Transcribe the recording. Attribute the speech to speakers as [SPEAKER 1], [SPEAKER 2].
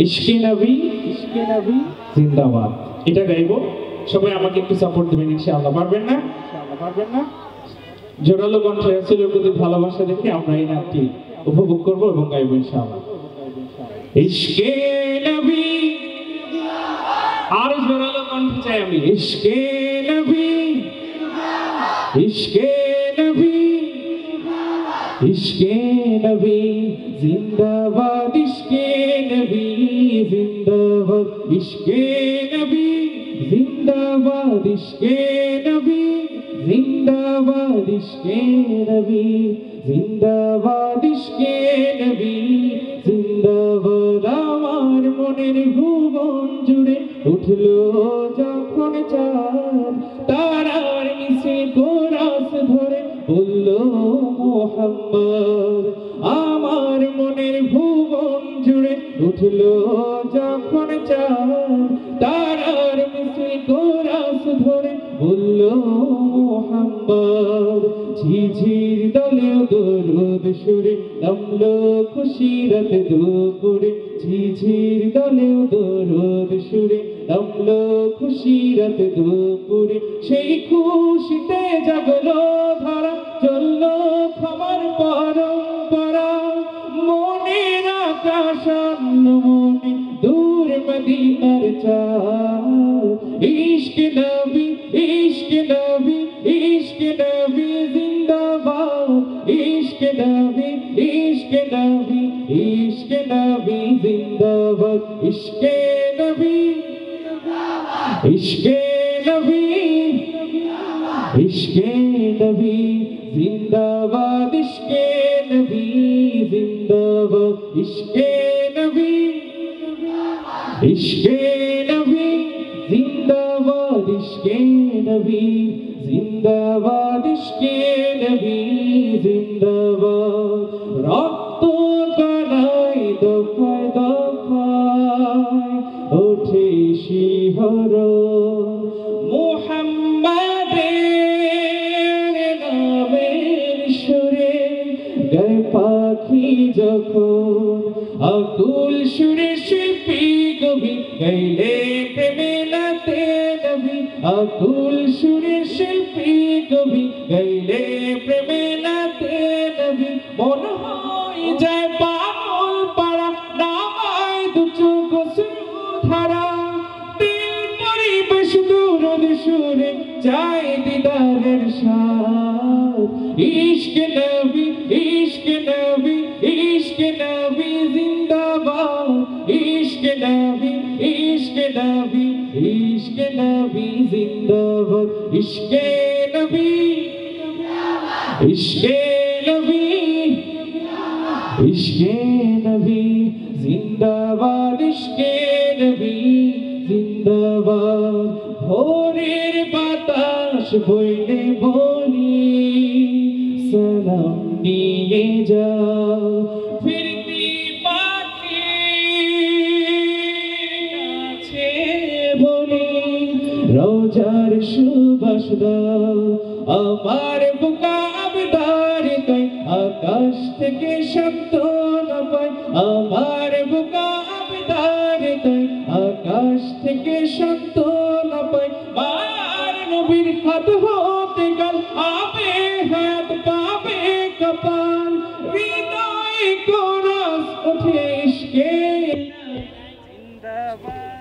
[SPEAKER 1] ইশকে নবী জিন্দাবাদ। এটা গাইবো, সবাই আমাকে একটু সাপোর্ট দিবেন ইনশাআল্লাহ। পারবেন না? জোরালো কণ্ঠে রাসূলের প্রতি ভালোবাসা দেখে আমরা এই নামটি উপভোগ করব এবং গাইবো ইনশাআল্লাহ। ইশকে নবী, আর জোরালো কণ্ঠে চাই আমি। ইশকে নবী, ইশকে নবী, ইশকে নবী জিন্দাবাদ, ইশকে নবী জিন্দাবাদ, ইশকে নবী জিন্দাবাদ, ইশকে নবী জিন্দাবাদ, ইশকে নবী জিন্দাবাদ, ইশকে নবী জিন্দাবাদ। আমার মনের ভুবন জুড়ে উঠলো যখন চাঁদ, তারার মিছিল কোরাস ধরে বলল মুহাম্মদ। আমার মনের ভুবন জুড়ে উঠলো যখন চাঁদ, তারার মিছিল কোরাস ধরে বলল মুহাম্মদ। ঝিঝির দলে দরুদ সুরে নামলো খুশিরাত দুপুরে, ঝিঝির দলে দরুদ সুরে নামলো খুশিরাত দুপুরে। সেই খুশিতে জাগলো ধারা, চললো ক্ষমার পরম্পরা। মনের আকাশ মনে দূর মদিনার চাঁদ। ইশকে নবী, ইশকে নবী, ইশকে নবী জিন্দাবাদ, ইশকে নবী, ইশকে নবী, ইশকে নবী জিন্দাবাদ, ইশকে নবী, ইশকে নবী, ইশকে নবী জিন্দাবাদ, ইশকে নবী জিন্দাবাদ, ইশকে নবী, ইশকে নবী জিন্দাবাদ, ইশকে নবী জিন্দাবাদ, ইশকে নবী জিন্দাবাদ। রক্ত কণায় দফায় দফায় ওঠে শিহরণ, মুহাম্মাদের নামের সুরে গায় পাখি যখন। আকুল সুরে শিল্পী কবি গাইলে প্রেমে নাতে নবী, আকুল সুরে শিল্পী কবি গাইলে প্রেমে নাতে নবী। মন হয়ে যায় পাগল পাড়া, নামায় দু চোখ ধারা। দিল পরিবেশ দূরদ সুরে চাই দিদারের স্বাদ। ইশকে নবী, ইশকে নবী, ইশকে নবী জিন্দাবাদ, ইশকে নবী, ইশকে নবী, ইশকে নবী জিন্দাবাদ, ইশকে নবী, ইশকে নবী, ইশকে নবী জিন্দাবাদ, ইশকে নবী জিন্দাবাদ। ভোরের বাতাস বইলে বলি সালাম নিয়ে যাও, ফিরতি পাখি কাছে বলি রোজার সুবাস দাও। আমার বুকা আবদার তাই আকাশ থেকে সান্ত্বনা পাই, আমার বুকা আবদার তাই আকাশ থেকে সান্ত্বনা পাই। মায়ার নবীর হাত হতে গাল আবে হাত পাবে কপাল, হৃদয় কোরাস ওঠে ইশকে জিন্দাবাদ।